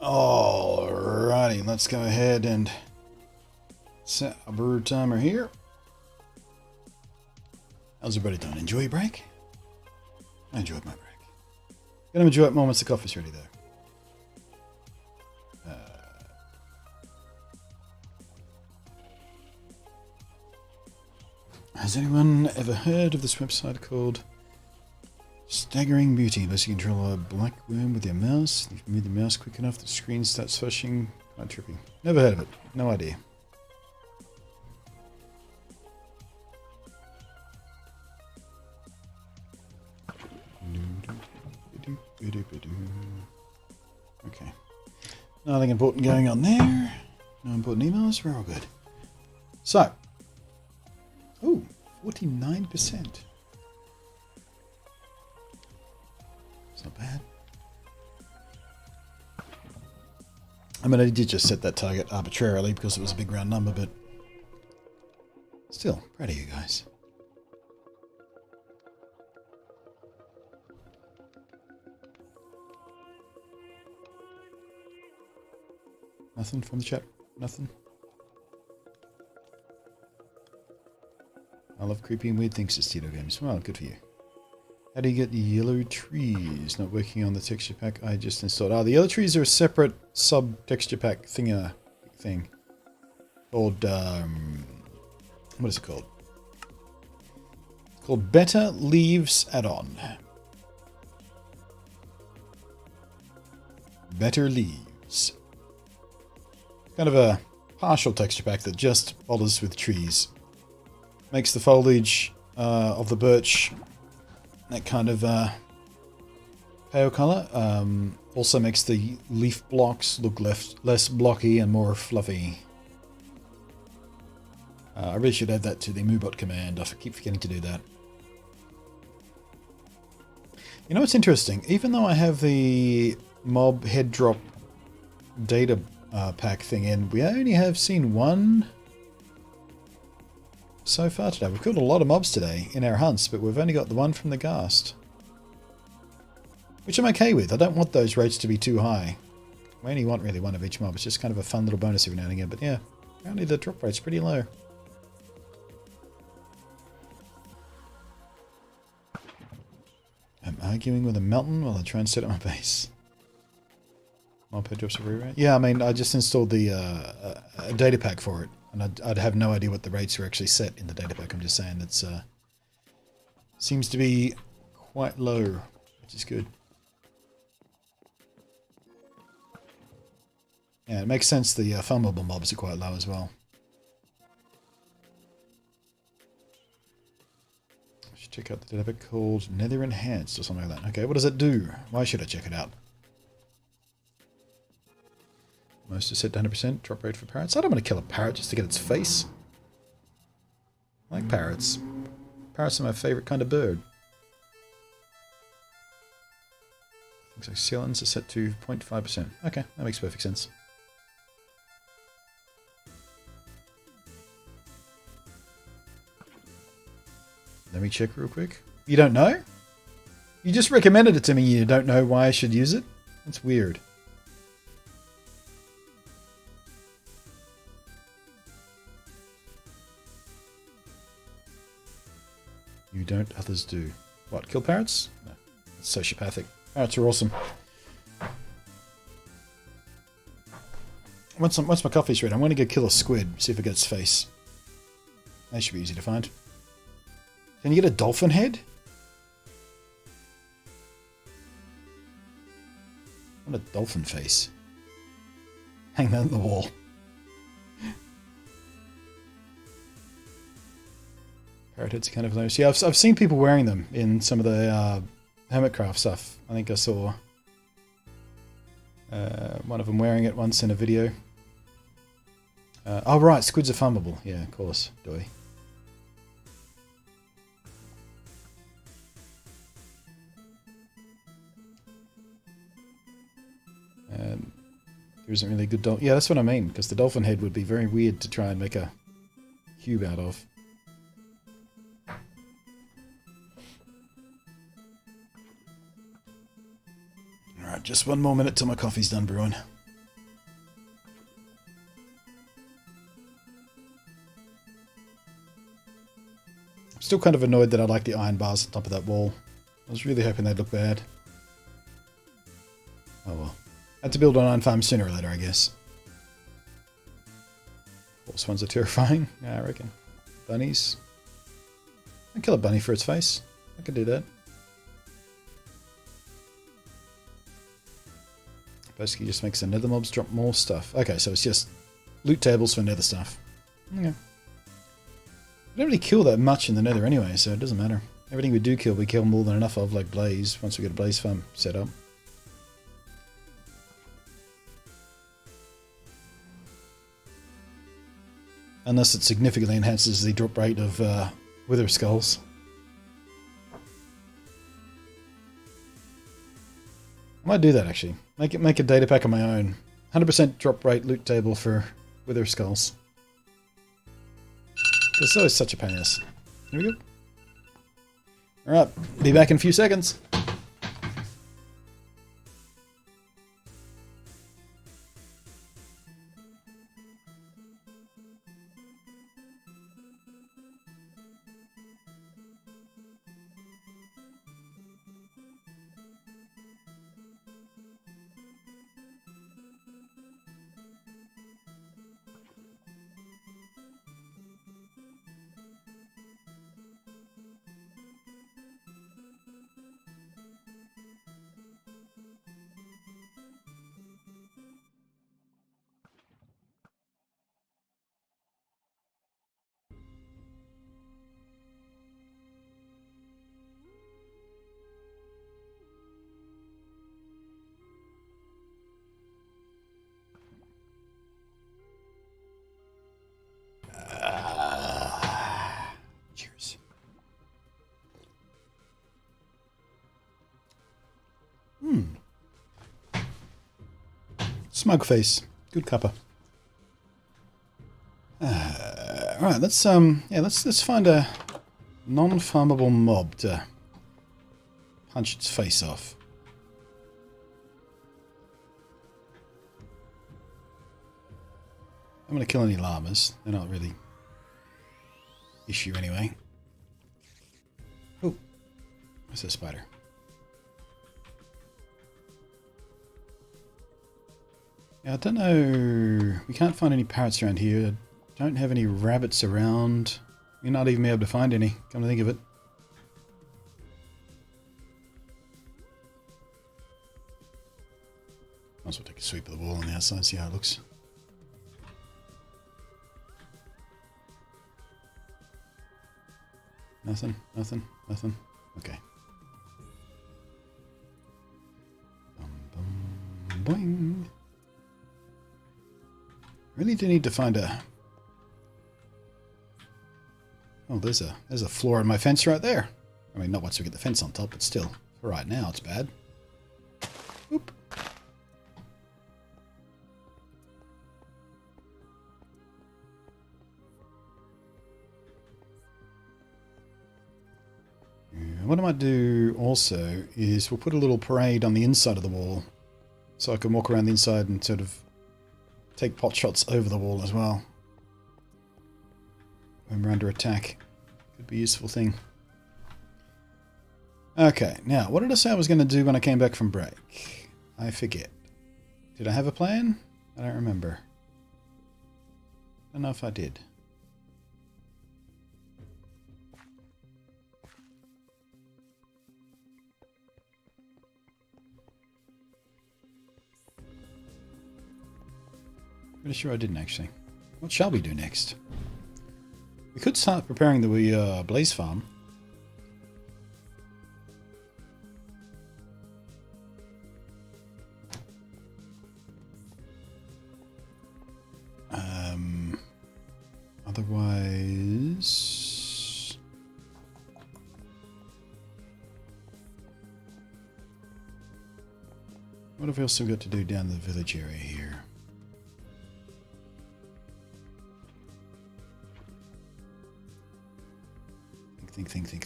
Alrighty, let's go ahead and set a brew timer here. How's everybody doing? Enjoy your break? I enjoyed my break. Gonna enjoy it moments the coffee's ready though. Has anyone ever heard of this website called Staggering Beauty? Basically, you control a black worm with your mouse. If you move the mouse quick enough, the screen starts flashing. Quite trippy. Never heard of it. No idea. Okay. Nothing important going on there. No important emails. We're all good. So. Oh, 49%. It's not bad. I mean, I did just set that target arbitrarily because it was a big round number, but still, proud of you guys. Nothing from the chat? Nothing? I love creepy and weird things as Tito games. Well, good for you. How do you get the yellow trees? Not working on the texture pack I just installed. Oh, the yellow trees are a separate sub-texture pack thing called, what is it called? It's called Better Leaves Add-on. Better Leaves. Kind of a partial texture pack that just bothers with trees. Makes the foliage of the birch that kind of pale colour. Also makes the leaf blocks look less blocky and more fluffy. I really should add that to the moobot command. I keep forgetting to do that. You know what's interesting? Even though I have the mob head drop data pack thing in, we only have seen one so far today. We've killed a lot of mobs today in our hunts, but we've only got the one from the ghast. Which I'm okay with. I don't want those rates to be too high. We only want really one of each mob. It's just kind of a fun little bonus every now and again. But yeah, apparently the drop rate's pretty low. I'm arguing with a mountain while I try and set up my base. Mob head drops a re-rate? Yeah, I mean, I just installed the a data pack for it. And I'd have no idea what the rates are actually set in the data pack. I'm just saying that's seems to be quite low, which is good. Yeah, it makes sense the farmable mobs are quite low as well. I should check out the data pack called Nether Enhanced or something like that. Okay, what does it do? Why should I check it out? Most are set to 100%. Drop rate for parrots. I don't want to kill a parrot just to get its face. I like parrots. Parrots are my favourite kind of bird. Things like skeletons are set to 0.5%. Okay, that makes perfect sense. Let me check real quick. You don't know? You just recommended it to me. You don't know why I should use it? That's weird. You don't, others do. What, kill parrots? No, it's sociopathic. Parrots are awesome. Once my coffee's ready, I'm going to go kill a squid, see if it gets face. That should be easy to find. Can you get a dolphin head? I want a dolphin face. Hang that on the wall. Parrot heads are kind of loose. Yeah, I've seen people wearing them in some of the Hermitcraft stuff. I think I saw one of them wearing it once in a video. Oh right, squids are farmable. Yeah, of course. Doy. There isn't really a good dolphin. Yeah, that's what I mean, because the dolphin head would be very weird to try and make a cube out of. Alright, just one more minute till my coffee's done brewing. Still kind of annoyed that I like the iron bars on top of that wall. I was really hoping they'd look bad. Oh well. Had to build an iron farm sooner or later, I guess. Horse ones are terrifying, yeah, I reckon. Bunnies. I'd kill a bunny for its face. I could do that. Basically just makes the nether mobs drop more stuff. Okay, so it's just loot tables for nether stuff. Okay. We don't really kill that much in the nether anyway, so it doesn't matter. Everything we do kill, we kill more than enough of, like blaze, once we get a blaze farm set up. Unless it significantly enhances the drop rate of wither skulls. I might do that actually. Make a data pack of my own. 100% drop rate loot table for wither skulls. It's always such a pain in the ass. Here we go. Alright, be back in a few seconds. Cheers. Smug face. Good cuppa. Alright, let's find a non-farmable mob to punch its face off. I'm going to kill any llamas. They're not really issue anyway. Oh, what's a spider? Yeah, I don't know. We can't find any parrots around here. I don't have any rabbits around. We're not even able to find any, come to think of it. Might as well take a sweep of the wall on the outside, see how it looks. Nothing, nothing, nothing. Okay. Boing. Really do need to find a... Oh, there's a flaw in my fence right there. I mean, not once we get the fence on top, but still, for right now, it's bad. Oop. What I might do also is we'll put a little parade on the inside of the wall so I can walk around the inside and sort of take pot shots over the wall as well when we're under attack. Could be a useful thing. Okay, now what did I say I was going to do when I came back from break? I forget. Did I have a plan? I don't remember. I don't know if I did. Pretty sure I didn't actually. What shall we do next? We could start preparing the blaze farm. Otherwise, what have we also got to do down the village area here? Think.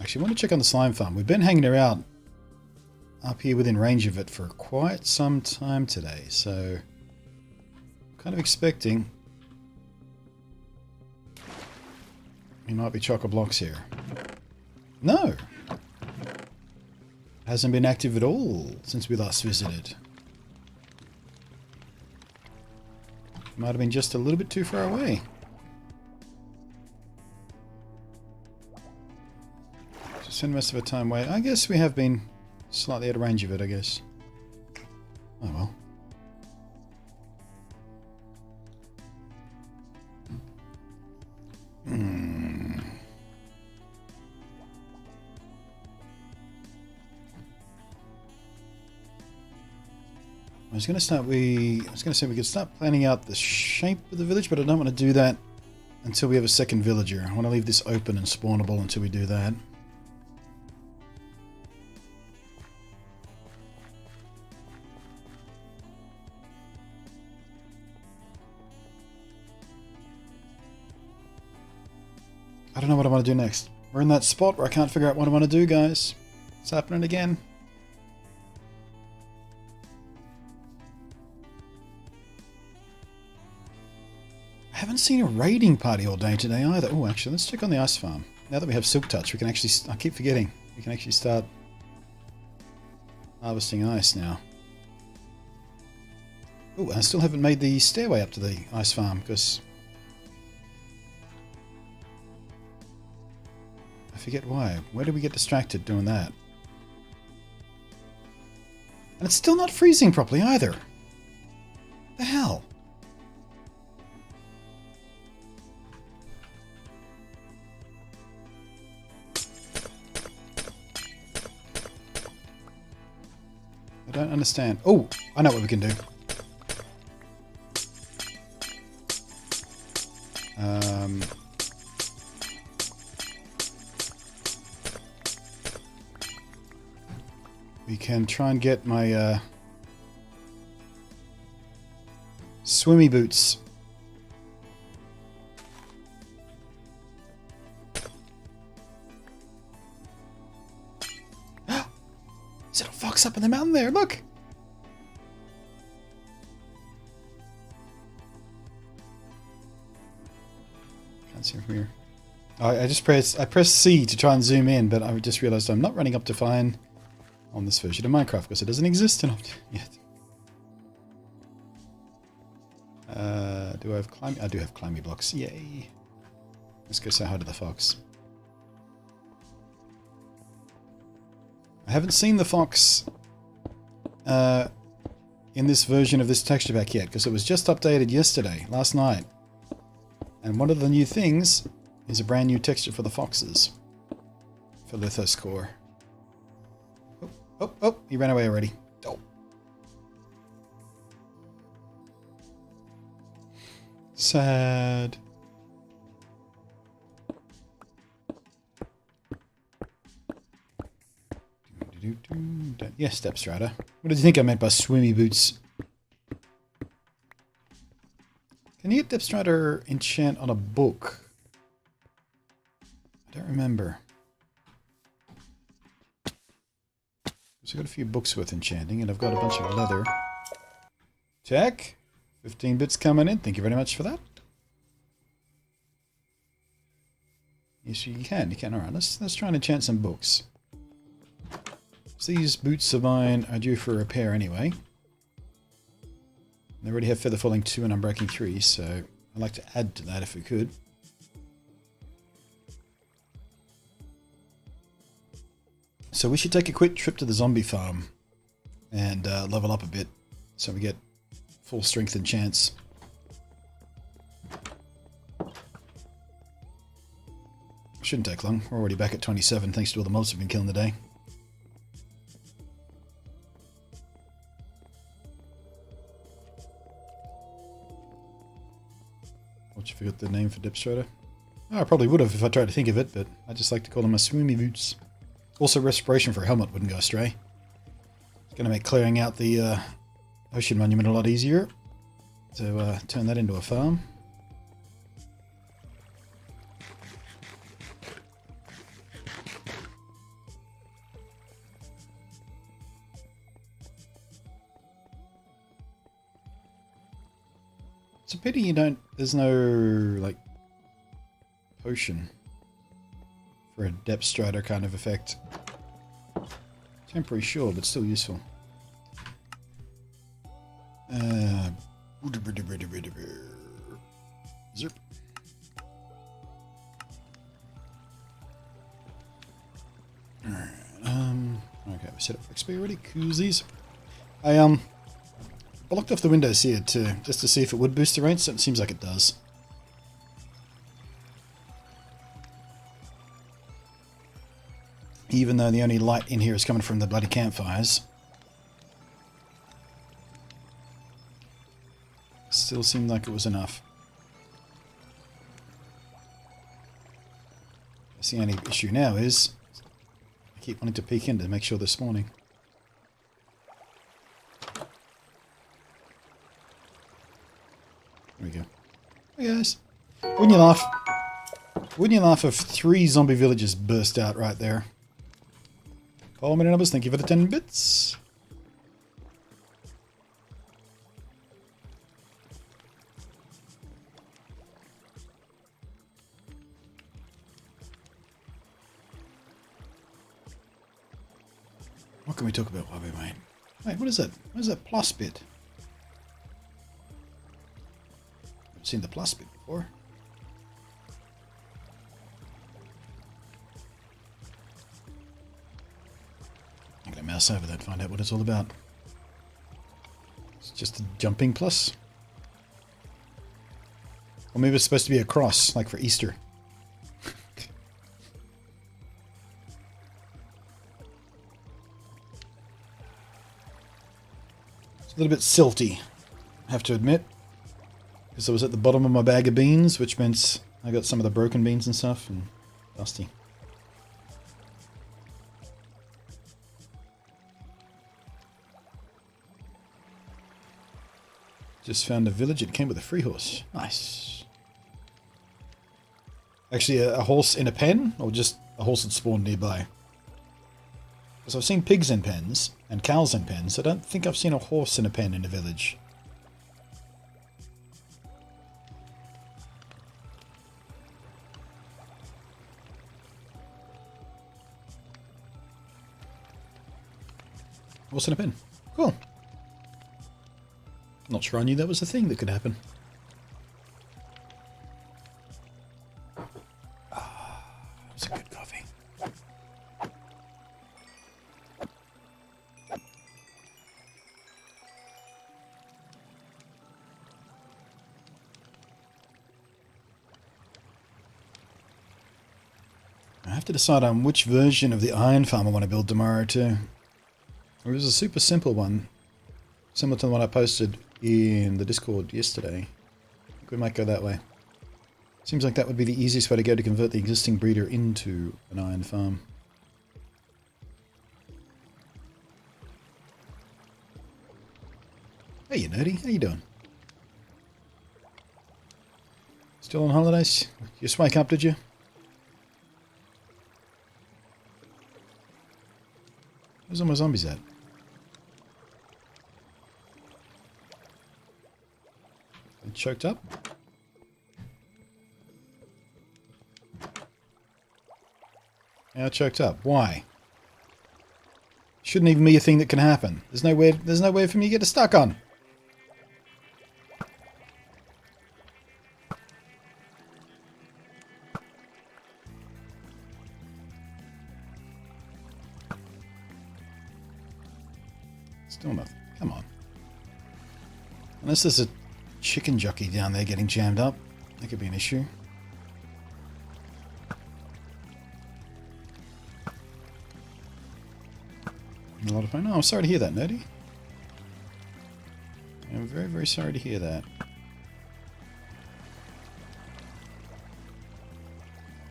Actually, I want to check on the slime farm. We've been hanging around up here within range of it for quite some time today, so I'm kind of expecting He might be chock-a-blocks here. No! Hasn't been active at all since we last visited. Might have been just a little bit too far away. So spend most of our time away. I guess we have been slightly out of range of it, I guess. Oh well. I was going to say we could start planning out the shape of the village, but I don't want to do that until we have a second villager. I want to leave this open and spawnable until we do that. I don't know what I want to do next. We're in that spot where I can't figure out what I want to do, guys. It's happening again. I haven't seen a raiding party all day today either. Oh, actually, let's check on the ice farm. Now that we have Silk Touch, we can actually... I keep forgetting. We can actually start harvesting ice now. Oh, I still haven't made the stairway up to the ice farm, because... I forget why. Where did we get distracted doing that? And it's still not freezing properly either. The hell? I don't understand. Oh, I know what we can do. We can try and get my swimmy boots. Is it a fox up in the mountain there? Look! Can't see from here. I pressed C to try and zoom in, but I just realized I'm not running up to fine on this version of Minecraft because it doesn't exist yet. Do I have climbing? I do have climbing blocks. Yay! Let's go say hi to the fox. I haven't seen the fox in this version of this texture pack yet because it was just updated yesterday, last night. And one of the new things is a brand new texture for the foxes. For Lithos Core. Oh, he ran away already. Oh. Sad. Yes, Step Strider. What did you think I meant by swimmy boots? Can you get Step Strider enchant on a book? I don't remember. So I've got a few books worth enchanting, and I've got a bunch of leather. Check. 15 bits coming in. Thank you very much for that. Yes, you can. You can. All right, let's try and enchant some books. So these boots of mine are due for repair anyway. They already have Feather Falling 2 and Unbreaking 3, so I'd like to add to that if we could. So we should take a quick trip to the zombie farm and level up a bit so we get full strength and chance. Shouldn't take long. We're already back at 27 thanks to all the mobs we've been killing today. What, you forgot the name for Dipstrider? Oh, I probably would have if I tried to think of it, but I just like to call them my swimmy boots. Also, respiration for a helmet wouldn't go astray. It's going to make clearing out the ocean monument a lot easier. So turn that into a farm. It's a pity there's no, like, potion. for a depth strider kind of effect. Temporary, sure, but still useful. Zerp. Alright, okay, we set up for XP already. Koozies. I looked off the windows here too, just to see if it would boost the rates. It seems like it does. Even though the only light in here is coming from the bloody campfires. Still seemed like it was enough. That's the only issue now is I keep wanting to peek in to make sure they're spawning. There we go. Hey guys. Wouldn't you laugh? Wouldn't you laugh if 3 zombie villages burst out right there? Call me numbers, thank you for the 10 bits. What can we talk about while we wait? Wait, what is that? What is that plus bit? I've seen the plus bit before. I'm going to mouse over that, find out what it's all about. It's just a jumping plus. Or maybe it's supposed to be a cross, like for Easter. It's a little bit silty, I have to admit. Because I was at the bottom of my bag of beans, which meant I got some of the broken beans and stuff, and dusty. Just found a village. It came with a free horse. Nice. Actually, a horse in a pen, or just a horse that spawned nearby? Because I've seen pigs in pens, and cows in pens. I don't think I've seen a horse in a pen in a village. Horse in a pen. Cool. Not sure I knew that was a thing that could happen. Ah, that's a good coffee. I have to decide on which version of the iron farm I want to build tomorrow too. It was a super simple one, similar to the one I posted in the Discord yesterday. I think we might go that way. Seems like that would be the easiest way to go to convert the existing breeder into an iron farm. Hey you nerdy, how you doing? Still on holidays? You just wake up, did you? Where's all my zombies at? Choked up? Now choked up. Why? Shouldn't even be a thing that can happen. There's no way for me to get it stuck on. Still nothing. Come on. Unless there's a chicken jockey down there getting jammed up. That could be an issue. A lot of fun. Oh, I'm sorry to hear that, Nerdy. I'm very, very sorry to hear that.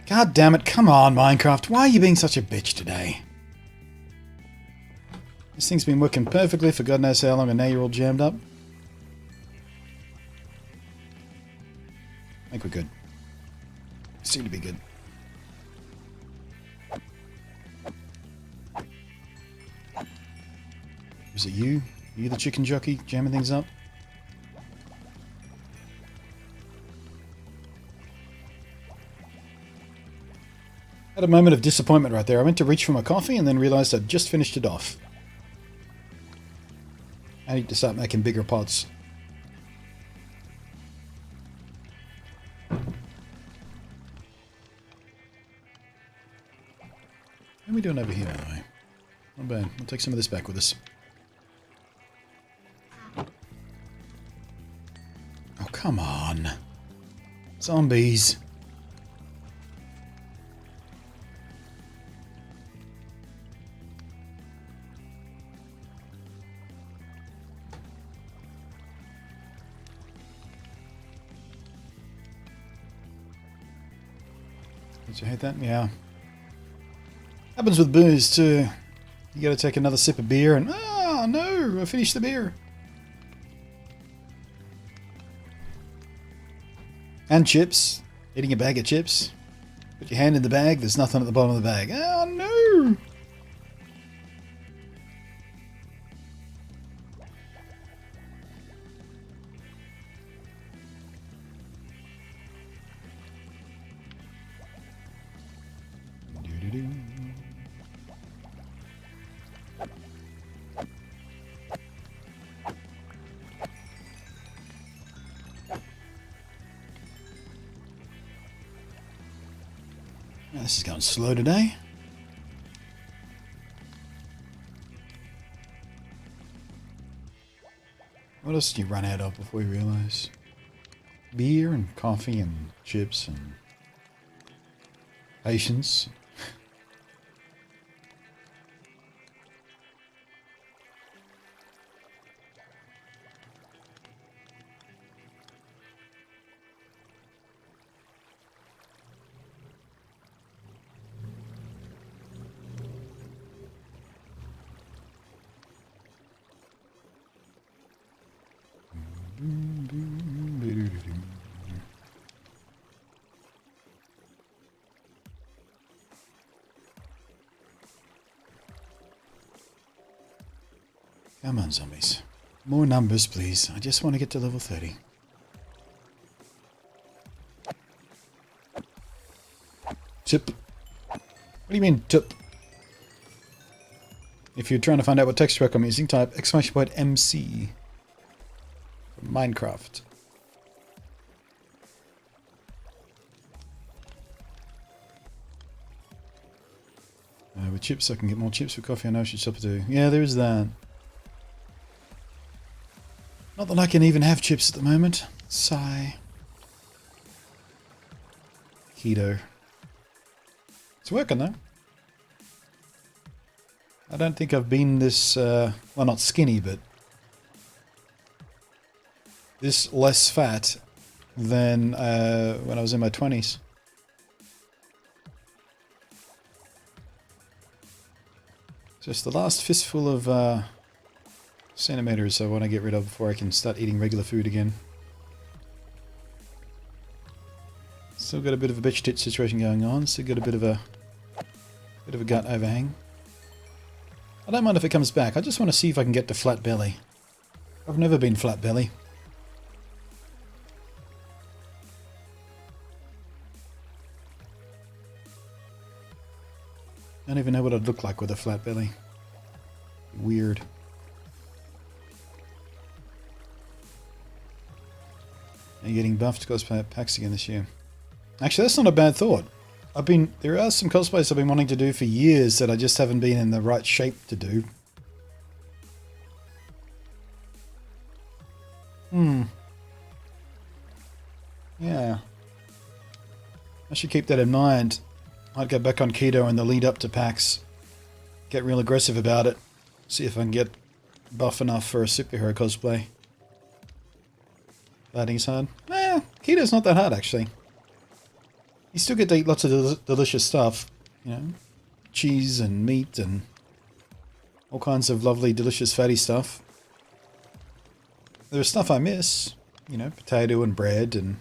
God damn it, come on, Minecraft. Why are you being such a bitch today? This thing's been working perfectly for God knows how long, and now you're all jammed up. I think we're good. Seem to be good. Was it you? You the chicken jockey jamming things up? Had a moment of disappointment right there. I went to reach for my coffee and then realized I'd just finished it off. I need to start making bigger pots. What are we doing over here, by the way? Not bad. We'll take some of this back with us. Oh, come on. Zombies. Did you hate that? Yeah. Happens with booze too. You gotta take another sip of beer and, oh no, I finished the beer. And chips. Eating a bag of chips. Put your hand in the bag, there's nothing at the bottom of the bag. Oh no! This is going slow today. What else did you run out of before you realize? Beer and coffee and chips and patience. Come on, zombies. More numbers, please. I just want to get to level 30. Tip. What do you mean, tip? If you're trying to find out what texture pack I'm using, type !MC from Minecaft. With chips, I can get more chips. With coffee, I know I should stop too. Yeah, there is that. Not that I can even have chips at the moment. Sigh. Keto. It's working though. I don't think I've been this, well, not skinny, but this less fat than when I was in my 20s. Just the last fistful of centimeters I want to get rid of before I can start eating regular food again. Still got a bit of a bitch tit situation going on. Still got a bit of a gut overhang. I don't mind if it comes back. I just want to see if I can get to flat belly. I've never been flat belly. I don't even know what I'd look like with a flat belly. Weird. Are you getting buffed to cosplay packs again this year? Actually, that's not a bad thought. There are some cosplays I've been wanting to do for years that I just haven't been in the right shape to do. Yeah. I should keep that in mind. Might go back on keto in the lead up to PAX. Get real aggressive about it. See if I can get buff enough for a superhero cosplay. Fighting's hard. Keto's not that hard actually. You still get to eat lots of delicious stuff. You know, cheese and meat and all kinds of lovely, delicious, fatty stuff. There's stuff I miss. You know, potato and bread and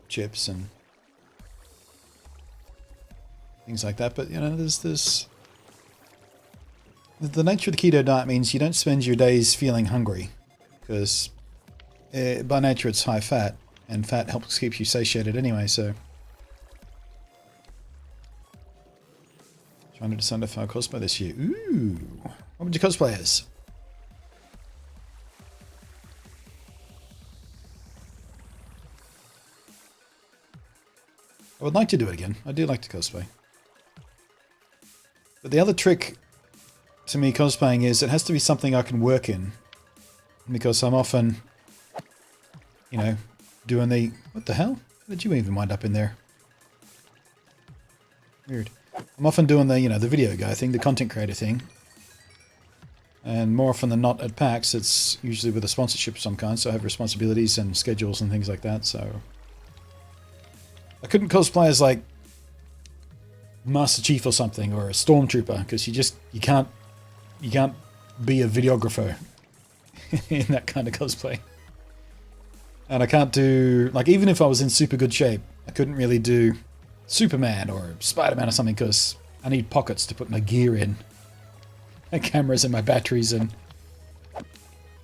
chips and things like that. But, you know, there's this... The nature of the keto diet means you don't spend your days feeling hungry. Because by nature it's high fat. And fat helps keep you satiated anyway, so... Trying to decide if I'll cosplay this year. Ooh. What would you cosplay as? I would like to do it again. I do like to cosplay. But the other trick to me cosplaying is it has to be something I can work in. Because I'm often, you know, doing the... What the hell? How did you even wind up in there? Weird. I'm often doing the, you know, the video guy thing, the content creator thing. And more often than not at PAX, it's usually with a sponsorship of some kind, so I have responsibilities and schedules and things like that, so... I couldn't cosplay as, like, Master Chief or something, or a Stormtrooper, because you can't be a videographer in that kind of cosplay. And I can't do, like, even if I was in super good shape, I couldn't really do Superman or Spider-Man or something, because I need pockets to put my gear in. My cameras and my batteries and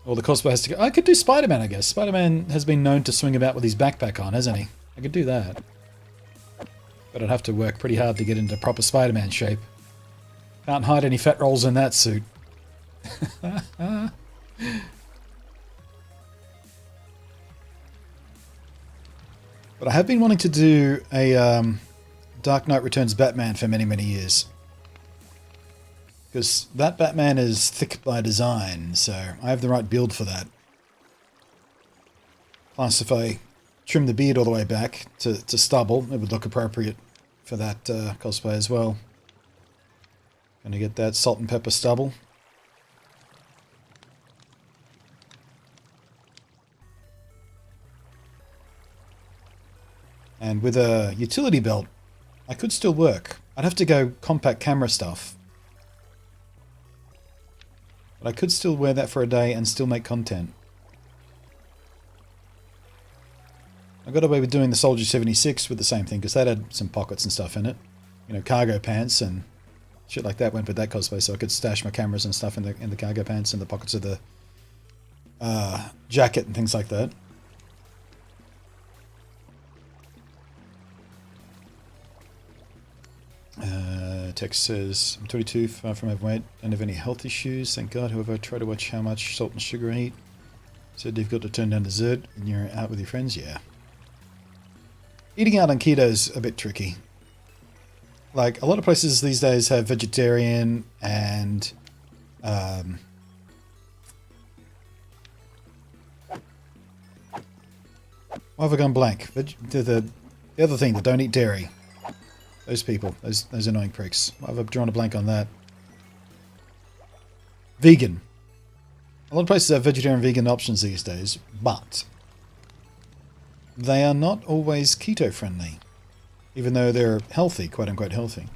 all the cosplay has to go. I could do Spider-Man, I guess. Spider-Man has been known to swing about with his backpack on, hasn't he? I could do that. But I'd have to work pretty hard to get into proper Spider-Man shape. Can't hide any fat rolls in that suit. But I have been wanting to do a Dark Knight Returns Batman for many, many years. Because that Batman is thick by design, so I have the right build for that. Plus, if I trim the beard all the way back to stubble, it would look appropriate for that cosplay as well. Gonna get that salt and pepper stubble. And with a utility belt, I could still work. I'd have to go compact camera stuff. But I could still wear that for a day and still make content. I got away with doing the Soldier 76 with the same thing, because that had some pockets and stuff in it. You know, cargo pants and shit like that went with that cosplay, so I could stash my cameras and stuff in the cargo pants and the pockets of the jacket and things like that. Text says, I'm 22, far from overweight, don't have any health issues, thank God. However, I try to watch how much salt and sugar I eat. So difficult to turn down dessert when you're out with your friends, yeah. Eating out on keto's a bit tricky. Like, a lot of places these days have vegetarian and why have I gone blank? The other thing, that don't eat dairy. Those people, those annoying pricks. Why have I drawn a blank on that? Vegan. A lot of places have vegetarian and vegan options these days, but they are not always keto friendly, even though they're healthy, quote unquote healthy.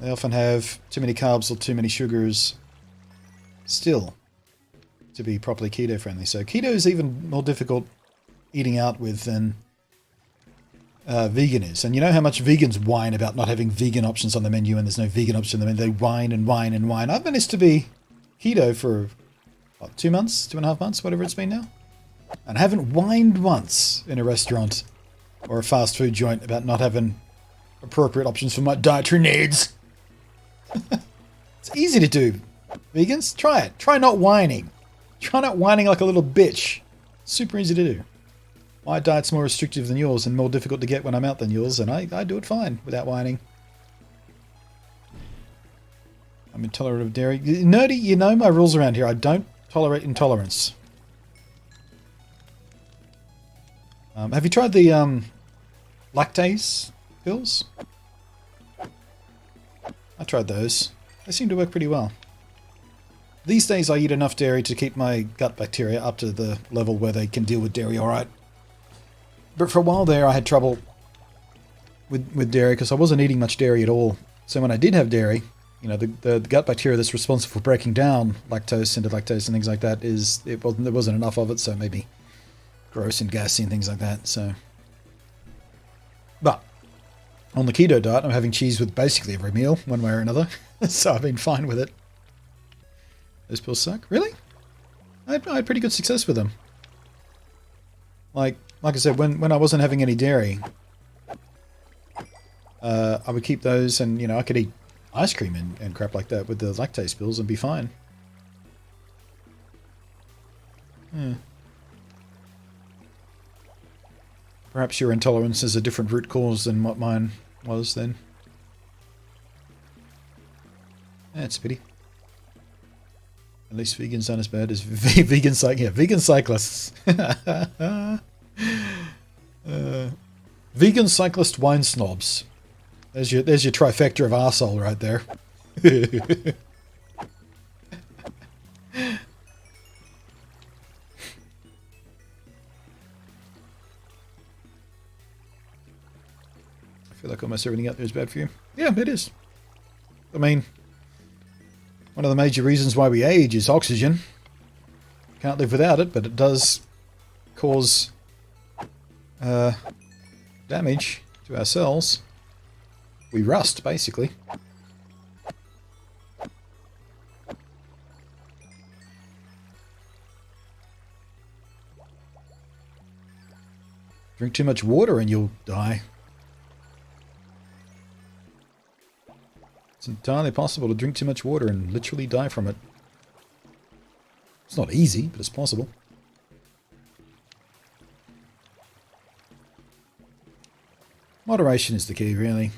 They often have too many carbs or too many sugars still to be properly keto friendly. So keto is even more difficult eating out with than vegan is. And you know how much vegans whine about not having vegan options on the menu, and there's no vegan option on the menu. They whine and whine and whine. I've managed to be keto for, what, 2 months? 2.5 months? Whatever it's been now. And I haven't whined once in a restaurant or a fast food joint about not having appropriate options for my dietary needs. It's easy to do, vegans. Try it. Try not whining. Try not whining like a little bitch. Super easy to do. My diet's more restrictive than yours and more difficult to get when I'm out than yours, and I do it fine without whining. I'm intolerant of dairy. Nerdy, you know my rules around here. I don't tolerate intolerance. Have you tried the lactase pills? I tried those. They seem to work pretty well. These days I eat enough dairy to keep my gut bacteria up to the level where they can deal with dairy alright. But for a while there I had trouble with dairy because I wasn't eating much dairy at all. So when I did have dairy, you know, the gut bacteria that's responsible for breaking down lactose into lactose and things like that there wasn't enough of it, so maybe gross and gassy and things like that. So, but on the keto diet, I'm having cheese with basically every meal, one way or another. So I've been fine with it. Those pills suck? Really? I had pretty good success with them. Like I said, when I wasn't having any dairy, I would keep those, and I could eat ice cream and crap like that with the lactase pills and be fine. Perhaps your intolerance is a different root cause than what mine was then. That's a pity. At least vegans aren't as bad as vegan cyclists. Vegan cyclist wine snobs. There's your trifecta of arsehole right there. I feel like almost everything out there is bad for you. Yeah, it is. I mean, one of the major reasons why we age is oxygen. Can't live without it, but it does cause damage to our cells. We rust, basically. Drink too much water and you'll die. It's entirely possible to drink too much water and literally die from it. It's not easy, but it's possible. Moderation is the key, really.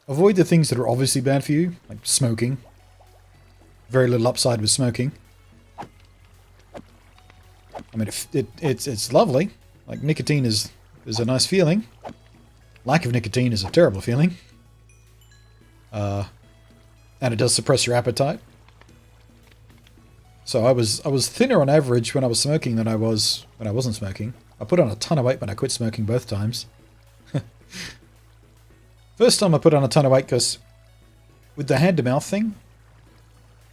Avoid the things that are obviously bad for you, like smoking. Very little upside with smoking. I mean, it's lovely. Like, nicotine is a nice feeling. Lack of nicotine is a terrible feeling. And it does suppress your appetite. So I was thinner on average when I was smoking than I was when I wasn't smoking. I put on a ton of weight when I quit smoking both times. First time I put on a ton of weight because with the hand-to-mouth thing,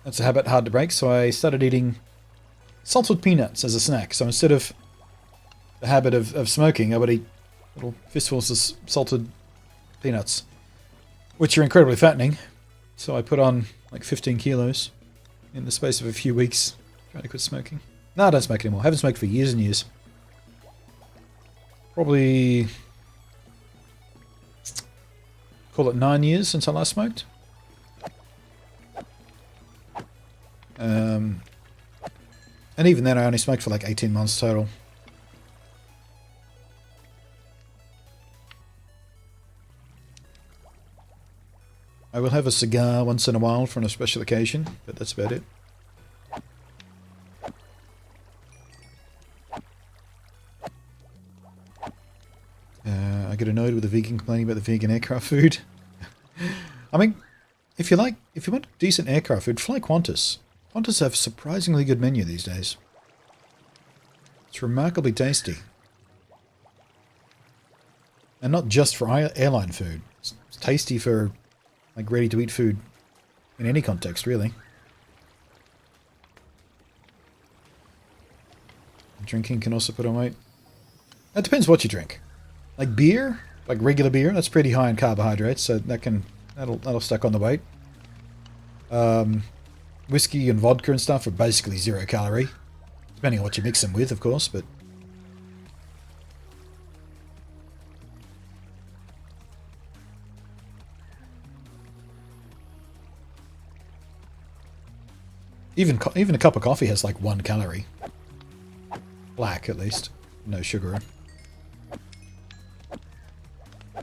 that's a habit hard to break, so I started eating salted peanuts as a snack. So instead of the habit of smoking, I would eat little fistfuls of salted peanuts, which are incredibly fattening. So I put on like 15 kilos in the space of a few weeks trying to quit smoking. No, I don't smoke anymore. I haven't smoked for years and years. Probably, call it 9 years since I last smoked. And even then I only smoked for like 18 months total. I will have a cigar once in a while for a special occasion, but that's about it. I get annoyed with a vegan complaining about the vegan aircraft food. I mean, if you want decent aircraft food, fly Qantas. Qantas have a surprisingly good menu these days. It's remarkably tasty. And not just for airline food. It's tasty for like ready-to-eat food in any context, really. Drinking can also put on weight. It depends what you drink. Like beer, like regular beer, that's pretty high in carbohydrates, so that'll stack on the weight. Whiskey and vodka and stuff are basically 0 calorie, depending on what you mix them with, of course, but even a cup of coffee has like 1 calorie. Black, at least. No sugar. Do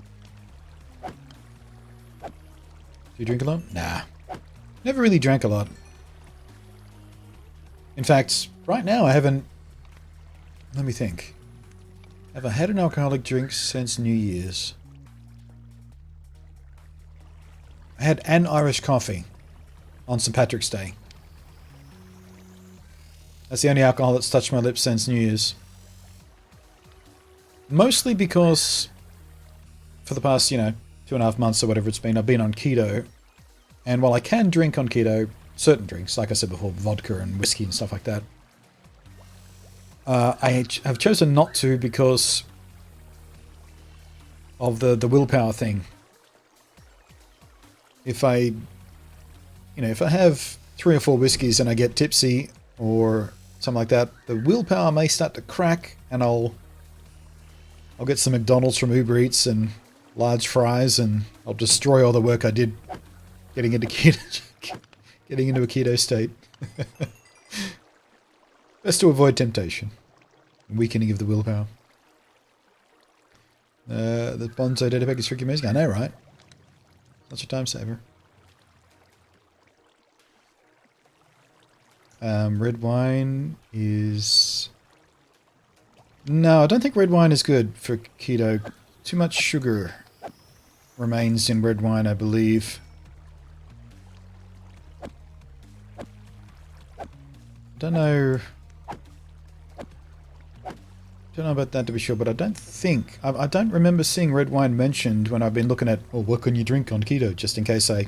you drink a lot? Nah. Never really drank a lot. In fact, right now I haven't... Let me think. Have I had an alcoholic drink since New Year's? I had an Irish coffee on St. Patrick's Day. That's the only alcohol that's touched my lips since New Year's. Mostly because for the past, 2.5 months or whatever it's been, I've been on keto. And while I can drink on keto, certain drinks, like I said before, vodka and whiskey and stuff like that, I have chosen not to because of the willpower thing. If I have 3 or 4 whiskeys and I get tipsy or something like that, the willpower may start to crack, and I'll get some McDonald's from Uber Eats and large fries, and I'll destroy all the work I did getting into keto, getting into a keto state. Best to avoid temptation. Weakening of the willpower. The Bonzo data pack is freaking amazing. I know, right? Such a time saver. Red wine is... No, I don't think red wine is good for keto. Too much sugar remains in red wine, I believe. Don't know about that to be sure, but I don't think... I don't remember seeing red wine mentioned when I've been looking at, well, what can you drink on keto, just in case I,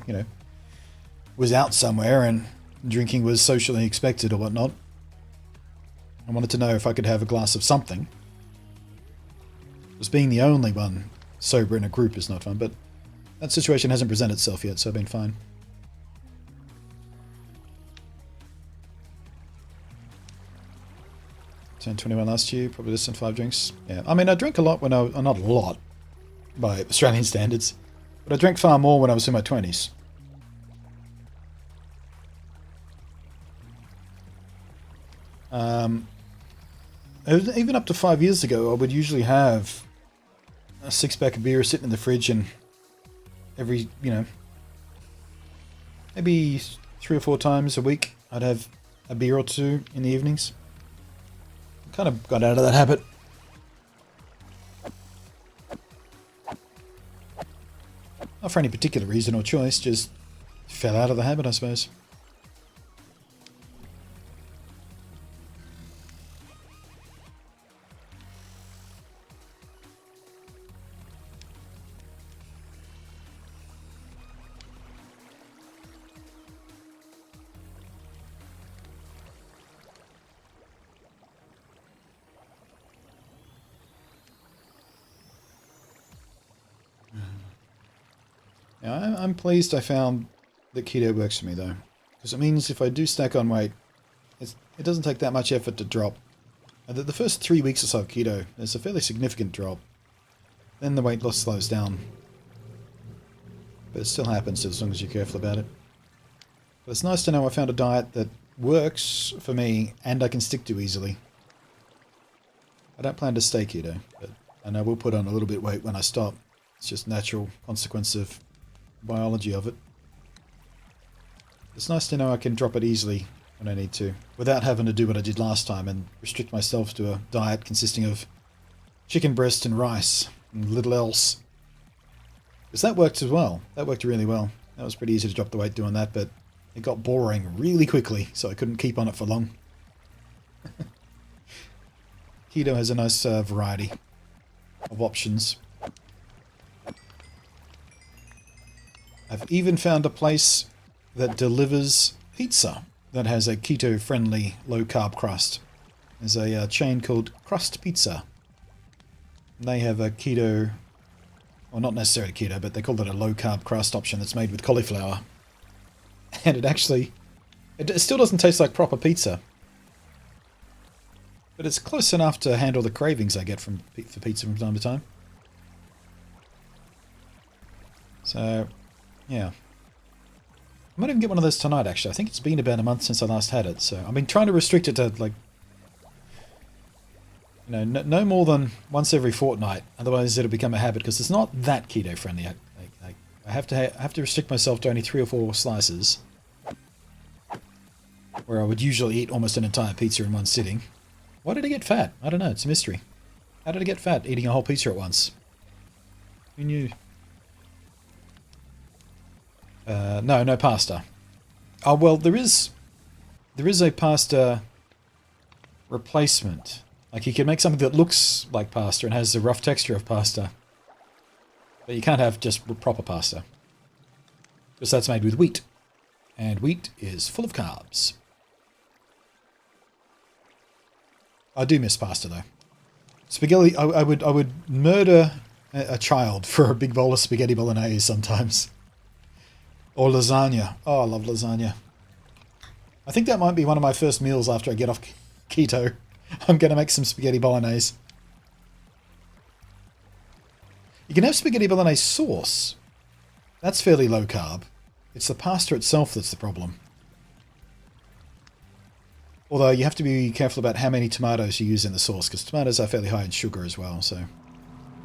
was out somewhere and drinking was socially expected or whatnot. I wanted to know if I could have a glass of something. Because being the only one sober in a group is not fun, but that situation hasn't presented itself yet, so I've been fine. 10:21 last year, probably less than 5 drinks. Yeah, I mean, I drank a lot when not a lot by Australian standards, but I drank far more when I was in my 20s. Even up to 5 years ago, I would usually have a 6-pack of beer sitting in the fridge, and every, maybe 3 or 4 times a week, I'd have a beer or two in the evenings. Kind of got out of that habit. Not for any particular reason or choice, just fell out of the habit, I suppose. Yeah, I'm pleased I found that keto works for me, though. Because it means if I do stack on weight, it doesn't take that much effort to drop. And the first 3 weeks or so of keto, there's a fairly significant drop. Then the weight loss slows down. But it still happens as long as you're careful about it. But it's nice to know I found a diet that works for me and I can stick to easily. I don't plan to stay keto, but I know we'll put on a little bit of weight when I stop. It's just natural consequence of biology of it. It's nice to know I can drop it easily when I need to, without having to do what I did last time and restrict myself to a diet consisting of chicken breast and rice and little else. Because that worked as well. That worked really well. That was pretty easy to drop the weight doing that, but it got boring really quickly, so I couldn't keep on it for long. Keto has a nice variety of options. I've even found a place that delivers pizza that has a keto-friendly low-carb crust. There's a chain called Crust Pizza. They have a keto, well, not necessarily keto, but they call it a low-carb crust option that's made with cauliflower. And it still doesn't taste like proper pizza. But it's close enough to handle the cravings I get for pizza from time to time. So, yeah. I might even get one of those tonight, actually. I think it's been about a month since I last had it, so I've been trying to restrict it to, like, no more than once every fortnight. Otherwise, it'll become a habit, because it's not that keto-friendly. I have to restrict myself to only 3 or 4 slices, where I would usually eat almost an entire pizza in one sitting. Why did I get fat? I don't know. It's a mystery. How did I get fat eating a whole pizza at once? Who knew? No pasta. Oh, well, there is a pasta replacement. Like, you can make something that looks like pasta and has the rough texture of pasta. But you can't have just proper pasta. Because that's made with wheat. And wheat is full of carbs. I do miss pasta, though. Spaghetti, I would murder a child for a big bowl of spaghetti bolognese sometimes. Or lasagna. Oh, I love lasagna. I think that might be one of my first meals after I get off keto. I'm going to make some spaghetti bolognese. You can have spaghetti bolognese sauce. That's fairly low carb. It's the pasta itself that's the problem. Although you have to be careful about how many tomatoes you use in the sauce, because tomatoes are fairly high in sugar as well, so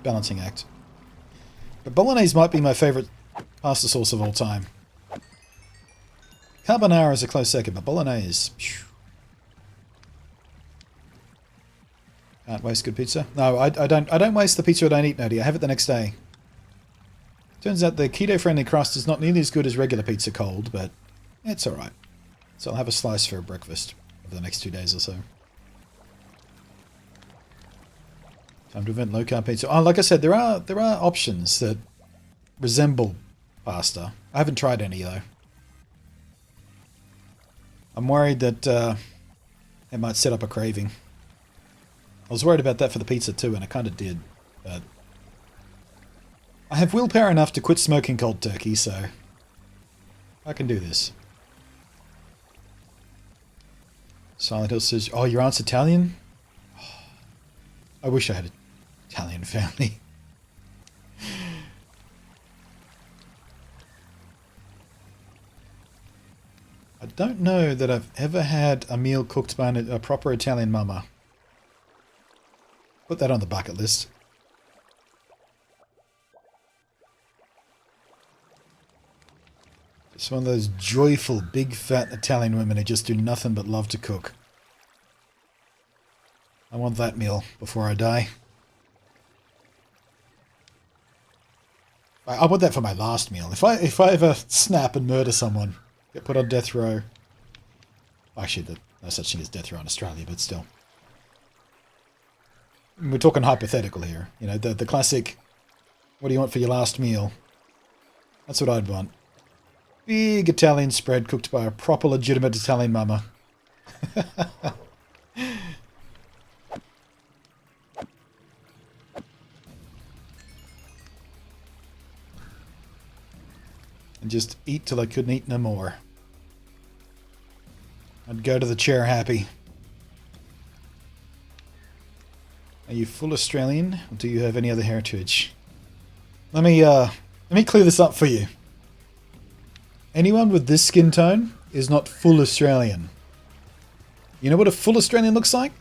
balancing act. But bolognese might be my favourite pasta sauce of all time. Carbonara is a close second, but bolognese... Phew. Can't waste good pizza. No, I don't waste the pizza I don't eat, Nerdy. I have it the next day. Turns out the keto-friendly crust is not nearly as good as regular pizza cold, but it's alright. So I'll have a slice for breakfast over the next 2 days or so. Time to invent low-carb pizza. Oh, like I said, there are options that resemble pasta. I haven't tried any, though. I'm worried that it might set up a craving. I was worried about that for the pizza too, and it kind of did. But I have willpower enough to quit smoking cold turkey, so I can do this. Silent Hill says, "Oh, your aunt's Italian? Oh, I wish I had an Italian family." I don't know that I've ever had a meal cooked by a proper Italian mama. Put that on the bucket list. It's one of those joyful, big, fat Italian women who just do nothing but love to cook. I want that meal before I die. I want that for my last meal. If I ever snap and murder someone, get put on death row. Actually, no such thing as death row in Australia, but still. We're talking hypothetical here. You know, the classic, what do you want for your last meal? That's what I'd want. Big Italian spread cooked by a proper legitimate Italian mama. And just eat till I couldn't eat no more. I'd go to the chair happy. Are you full Australian, or do you have any other heritage? Let me clear this up for you. Anyone with this skin tone is not full Australian. You know what a full Australian looks like?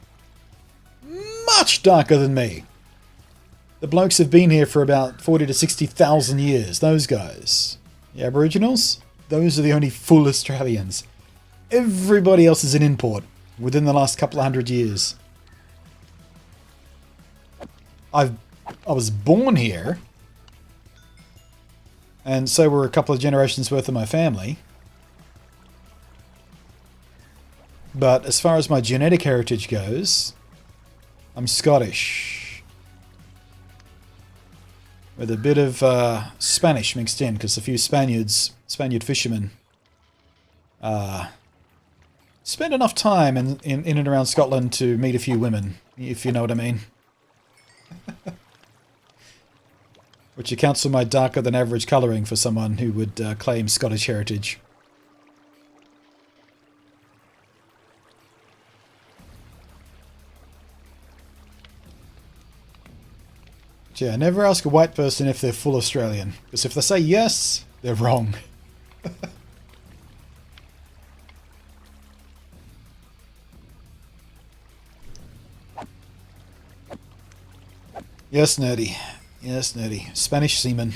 Much darker than me. The blokes have been here for about 40 to 60,000 years. Those guys. The Aboriginals? Those are the only full Australians. Everybody else is an import within the last couple of hundred years. I was born here, and so were a couple of generations worth of my family. But as far as my genetic heritage goes, I'm Scottish. With a bit of Spanish mixed in, because a few Spaniard fishermen spent enough time in and around Scotland to meet a few women, if you know what I mean. Which accounts for my darker than average colouring for someone who would claim Scottish heritage. Yeah, never ask a white person if they're full Australian, because if they say yes, they're wrong. Yes, nerdy. Yes, nerdy. Spanish seaman.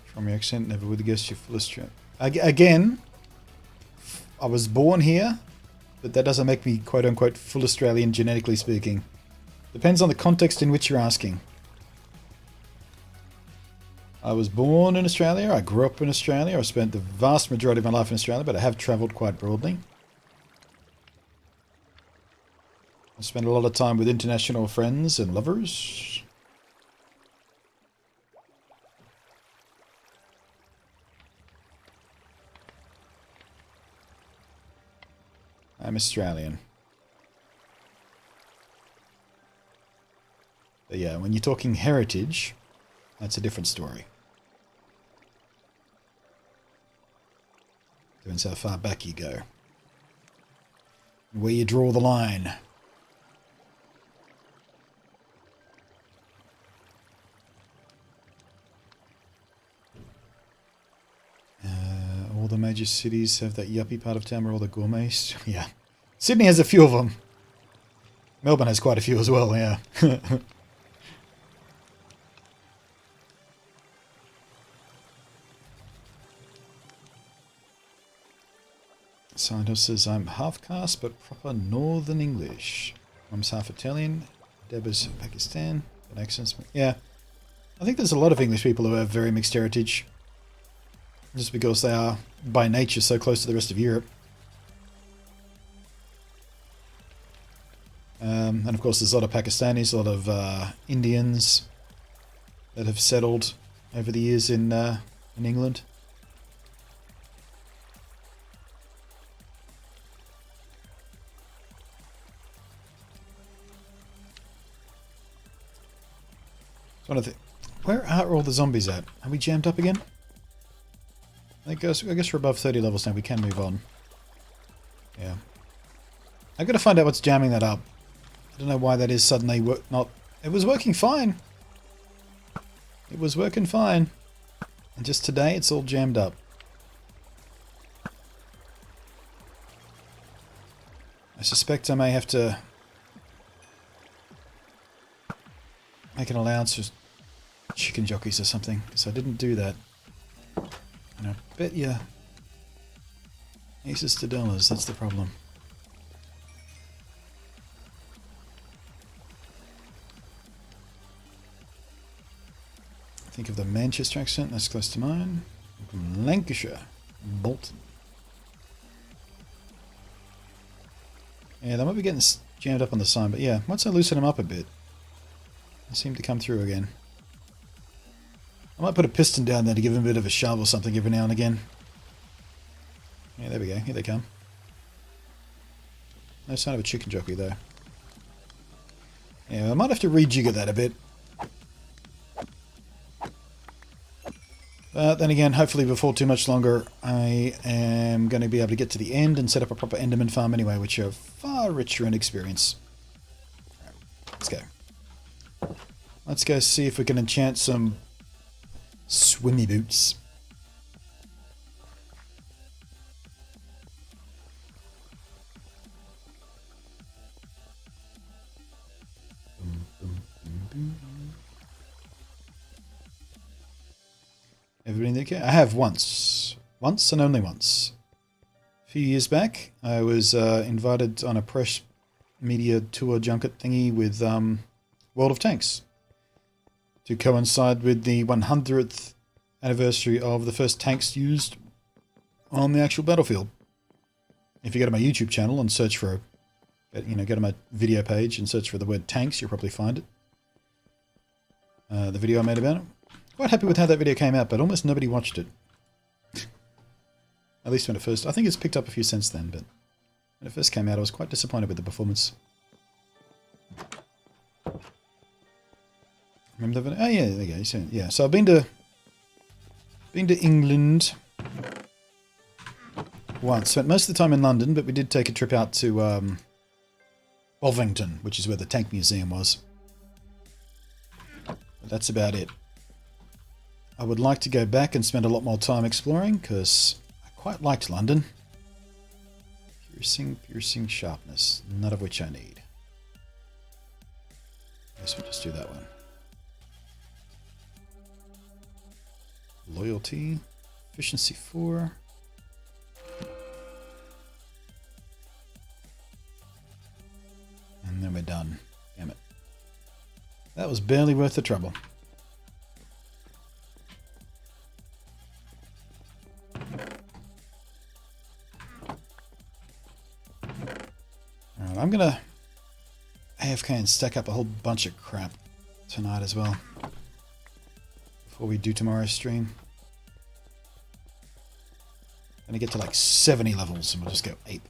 From your accent, never would have guessed you're full Australian. Again, I was born here, but that doesn't make me quote-unquote full Australian genetically speaking. Depends on the context in which you're asking. I was born in Australia, I grew up in Australia, I spent the vast majority of my life in Australia, but I have travelled quite broadly. I spent a lot of time with international friends and lovers. I'm Australian. But yeah, when you're talking heritage, that's a different story. Depends how far back you go. Where you draw the line. All the major cities have that yuppie part of town where all the gourmets... Yeah. Sydney has a few of them. Melbourne has quite a few as well, yeah. Sandor says, I'm half caste, but proper Northern English. Mum's half Italian. Deb is Pakistan. Good accents. Yeah. I think there's a lot of English people who have very mixed heritage. Just because they are, by nature, so close to the rest of Europe. And of course, there's a lot of Pakistanis, a lot of Indians that have settled over the years in England. Where are all the zombies at? Are we jammed up again? I guess we're above 30 levels now. We can move on. Yeah. I've got to find out what's jamming that up. I don't know why that is suddenly not... It was working fine. It was working fine. And just today, it's all jammed up. I suspect I may have to make an allowance for chicken jockeys or something, because I didn't do that. And I bet you aces to dollars, that's the problem. Think of the Manchester accent, that's close to mine. From Lancashire, Bolton. Yeah, they might be getting jammed up on the sign, but yeah, once I loosen them up a bit, they seem to come through again. I might put a piston down there to give them a bit of a shove or something every now and again. Yeah, there we go. Here they come. No sign of a chicken jockey, though. Yeah, I might have to rejigger that a bit. But then again, hopefully before too much longer, I am going to be able to get to the end and set up a proper Enderman farm anyway, which are far richer in experience. Right, let's go. Let's go see if we can enchant some swimmy boots. Everybody okay? I have once. Once and only once. A few years back, I was invited on a press media tour junket thingy with World of Tanks to coincide with the 100th anniversary of the first tanks used on the actual battlefield. If you go to my YouTube channel and search for, go to my video page and search for the word tanks, you'll probably find it. The video I made about it. Quite happy with how that video came out, but almost nobody watched it. At least when it first... I think it's picked up a few since then, but when it first came out, I was quite disappointed with the performance. Remember the video? Oh yeah, there you go. So, yeah, so I've been to England once. Spent most of the time in London, but we did take a trip out to Bovington, which is where the Tank Museum was. But that's about it. I would like to go back and spend a lot more time exploring, because I quite liked London. Piercing sharpness, none of which I need. I guess we'll just do that one. Loyalty, efficiency 4. And then we're done. Damn it. That was barely worth the trouble. Alright, I'm gonna AFK and stack up a whole bunch of crap tonight as well, before we do tomorrow's stream. I'm gonna get to like 70 levels and we'll just go ape.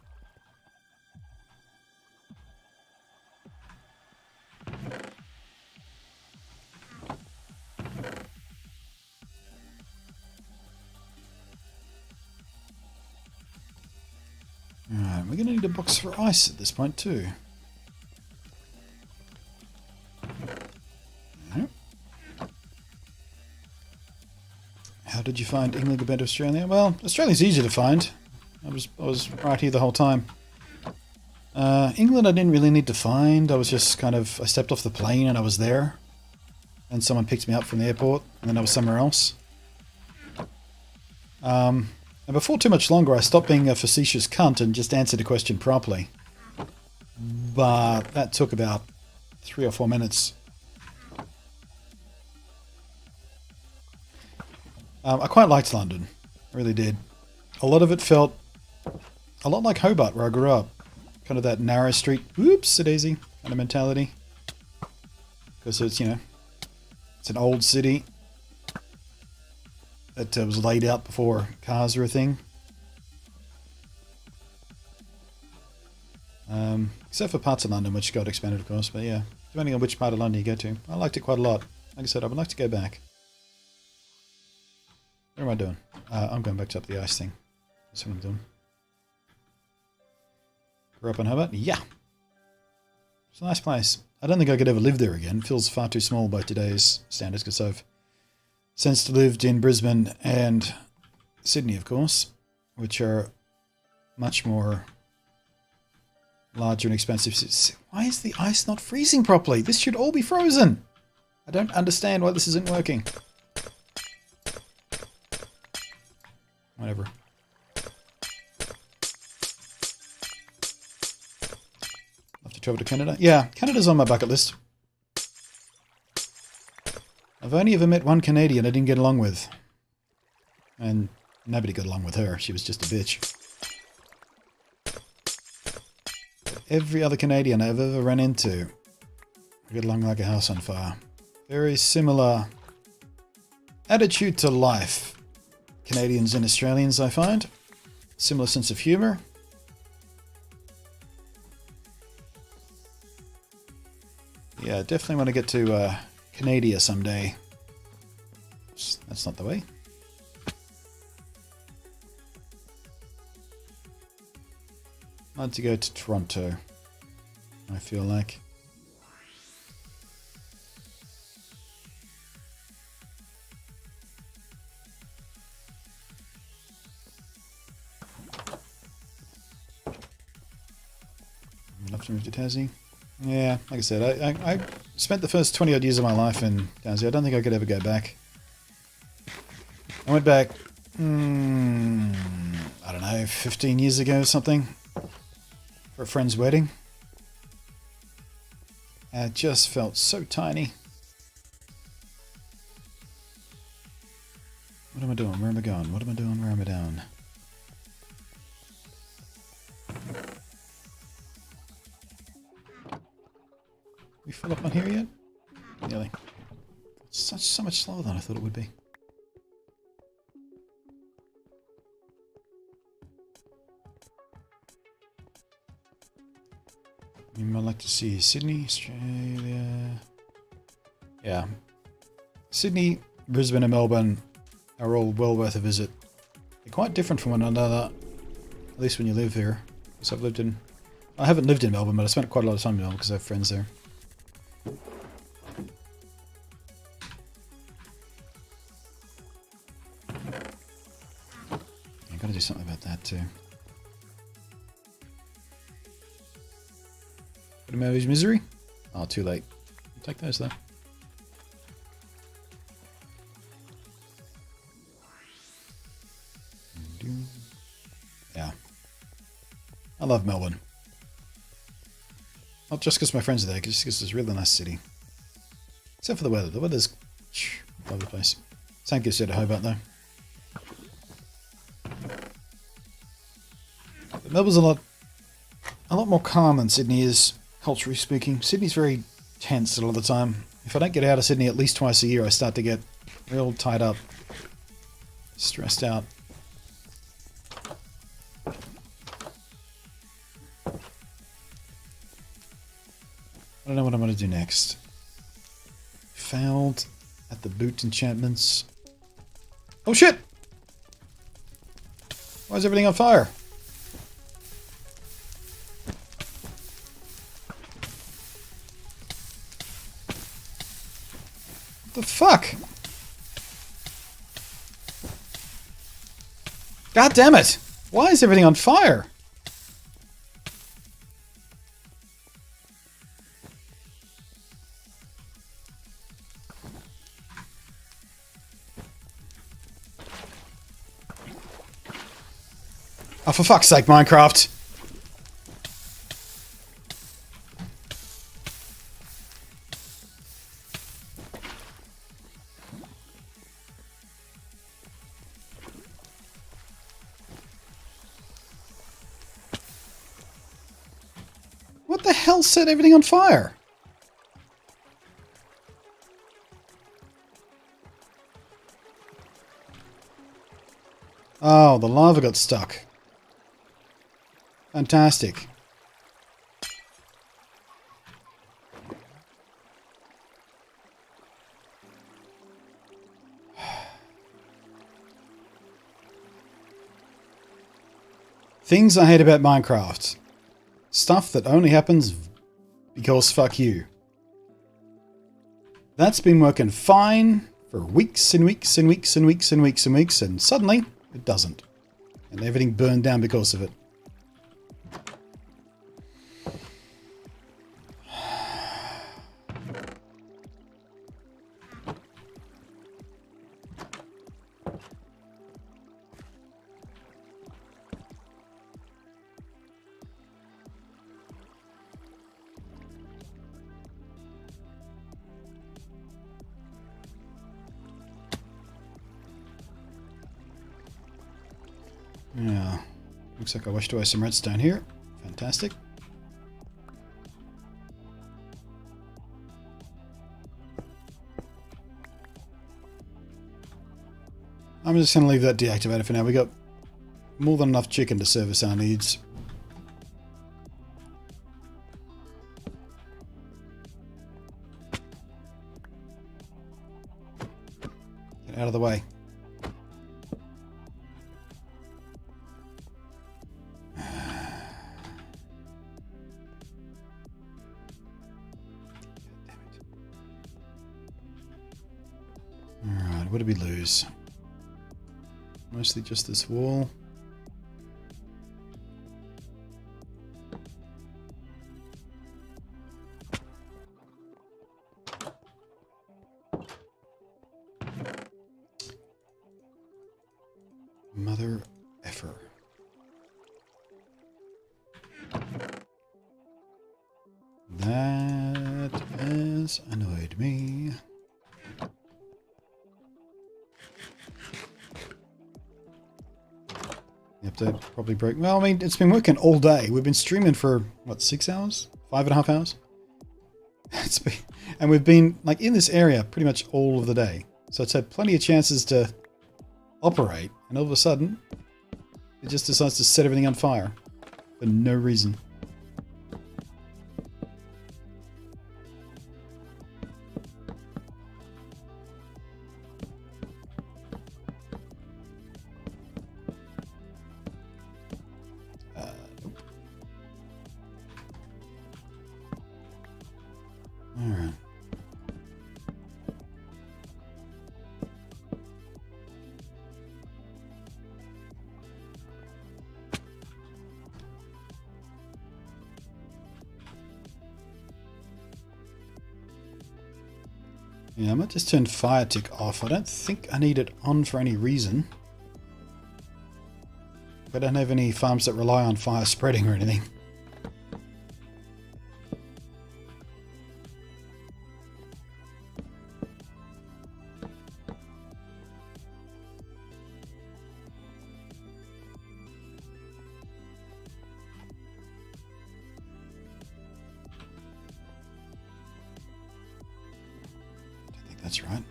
We're going to need a box for ice at this point too. No. How did you find England compared to Australia? Well, Australia's easy to find. I was right here the whole time. England I didn't really need to find. I was just kind of... I stepped off the plane and I was there. And someone picked me up from the airport. And then I was somewhere else. And before too much longer, I stopped being a facetious cunt and just answered the question properly. But that took about 3 or 4 minutes. I quite liked London. I really did. A lot of it felt a lot like Hobart, where I grew up. Kind of that narrow street, whoops, a daisy kind of mentality. Because it's, you know, it's an old city that was laid out before cars were a thing. Except for parts of London, which got expanded, of course. But yeah, depending on which part of London you go to. I liked it quite a lot. Like I said, I would like to go back. What am I doing? I'm going back to up the ice thing. That's what I'm doing. Grew up in Hobart? Yeah. It's a nice place. I don't think I could ever live there again. It feels far too small by today's standards, because I've since lived in Brisbane and Sydney, of course, which are much more larger and expensive. Why is the ice not freezing properly? This should all be frozen. I don't understand why this isn't working. Whatever. Love to travel to Canada. Yeah, Canada's on my bucket list. I've only ever met one Canadian I didn't get along with. And nobody got along with her. She was just a bitch. But every other Canadian I've ever run into, I get along like a house on fire. Very similar attitude to life. Canadians and Australians, I find. Similar sense of humour. Yeah, definitely want to get to Canada someday. That's not the way. I'd like to go to Toronto, I feel like. I'd love to move to Tassie. Yeah, like I said, I spent the first 20 odd years of my life in Tassie. I don't think I could ever go back. I went back, I don't know, 15 years ago or something, for a friend's wedding. And it just felt so tiny. What am I doing? Where am I going? What am I doing? Where am I down? We full up on here yet? Nearly. It's so much slower than I thought it would be. You might like to see Sydney, Australia. Yeah. Sydney, Brisbane and Melbourne are all well worth a visit. They're quite different from one another, at least when you live here. Because I haven't lived in Melbourne, but I spent quite a lot of time in Melbourne because I have friends there. I've got to do something about that too. Put him out of his misery? Oh, too late. I'll take those though. Yeah. I love Melbourne. Not just because my friends are there, just because it's a really nice city. Except for the weather. The weather's all over the place. Same gets said to Hobart though. But Melbourne's a lot more calm than Sydney is, culturally speaking. Sydney's very tense a lot of the time. If I don't get out of Sydney at least twice a year, I start to get real tied up, stressed out. I don't know what I'm going to do next. Failed at the boot enchantments. Oh shit! Why is everything on fire? The fuck? God damn it! Why is everything on fire? Oh, for fuck's sake, Minecraft! What the hell set everything on fire? Oh, the lava got stuck. Fantastic. Things I hate about Minecraft. Stuff that only happens because fuck you. That's been working fine for weeks and weeks and weeks and weeks and weeks and weeks, and suddenly it doesn't. And everything burned down because of it. Yeah, looks like I washed away some redstone here. Fantastic. I'm just going to leave that deactivated for now. We got more than enough chicken to service our needs. Get out of the way. Alright, what did we lose? Mostly just this wall. Mother effer. That has annoyed me. Update probably broke. Well, I mean, it's been working all day. We've been streaming for, what, 6 hours? 5.5 hours? It's been, and we've been, like, in this area pretty much all of the day. So it's had plenty of chances to operate, and all of a sudden, it just decides to set everything on fire. For no reason. Alright. Yeah, I might just turn fire tick off. I don't think I need it on for any reason. I don't have any farms that rely on fire spreading or anything. That's right.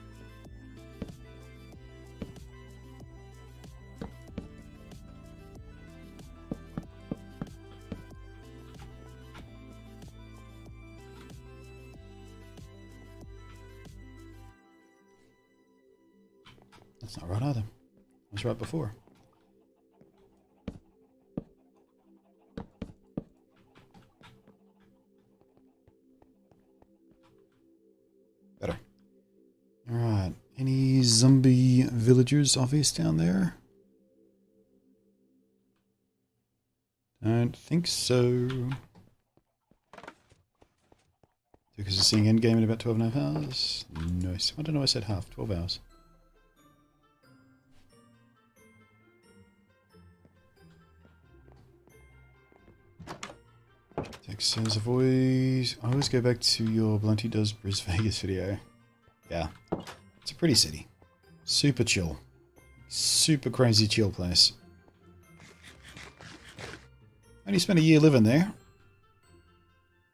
That's not right either. I was right before. Better. All zombie villagers obvious down there? Don't think so. Because we're seeing endgame in about 12.5 hours. Nice. I don't know why I said half. 12 hours. Text says I always go back to your BluntNate does Bris Vegas video. Yeah. It's a pretty city. Super chill. Super crazy chill place. Only spent a year living there.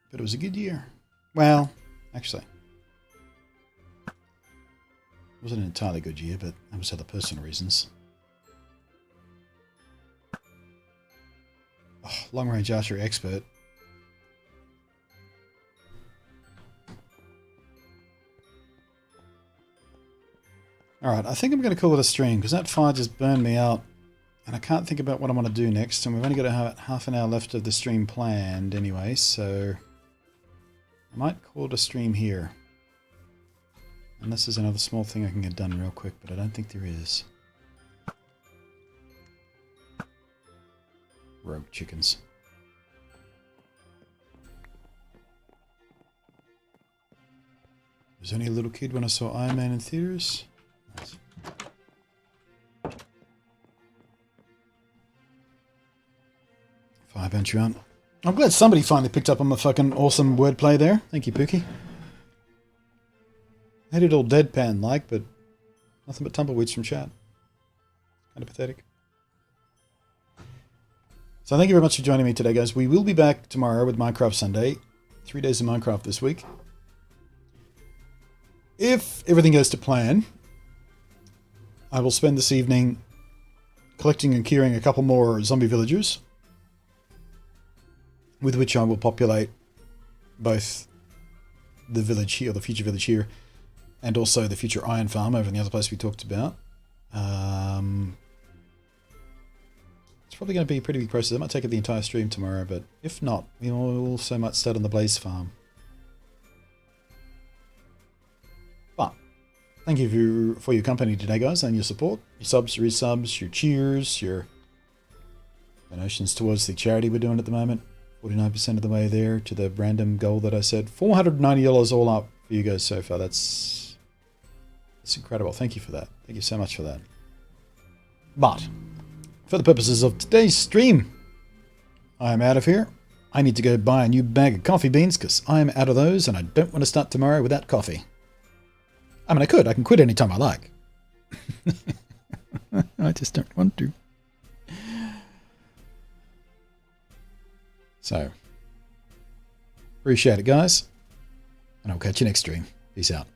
But it was a good year. Well, actually. It wasn't an entirely good year, but that was other personal reasons. Oh, long-range archery expert. Alright, I think I'm going to call it a stream, because that fire just burned me out. And I can't think about what I want to do next, and we've only got about half an hour left of the stream planned anyway, so I might call it a stream here. Unless there's another small thing I can get done real quick, but I don't think there is. Rogue chickens. Was only a little kid when I saw Iron Man in theaters. Nice. Firebench round. I'm glad somebody finally picked up on the fucking awesome wordplay there. Thank you, Pookie. I had it all deadpan-like, but nothing but tumbleweeds from chat. Kind of pathetic. So thank you very much for joining me today, guys. We will be back tomorrow with Minecraft Sunday. 3 days of Minecraft this week. If everything goes to plan, I will spend this evening collecting and curing a couple more zombie villagers, with which I will populate both the village here, the future village here, and also the future iron farm over in the other place we talked about. It's probably going to be a pretty big process. I might take it the entire stream tomorrow, but if not, we also might start on the Blaze farm. But thank you for your company today, guys, and your support, your subs, your resubs, your cheers, your donations towards the charity we're doing at the moment. 49% of the way there to the random goal that I said. $490 all up for you guys so far. That's incredible. Thank you for that. Thank you so much for that. But for the purposes of today's stream, I am out of here. I need to go buy a new bag of coffee beans because I'm out of those and I don't want to start tomorrow without coffee. I mean, I can quit anytime I like. I just don't want to. So, appreciate it, guys. And I'll catch you next stream. Peace out.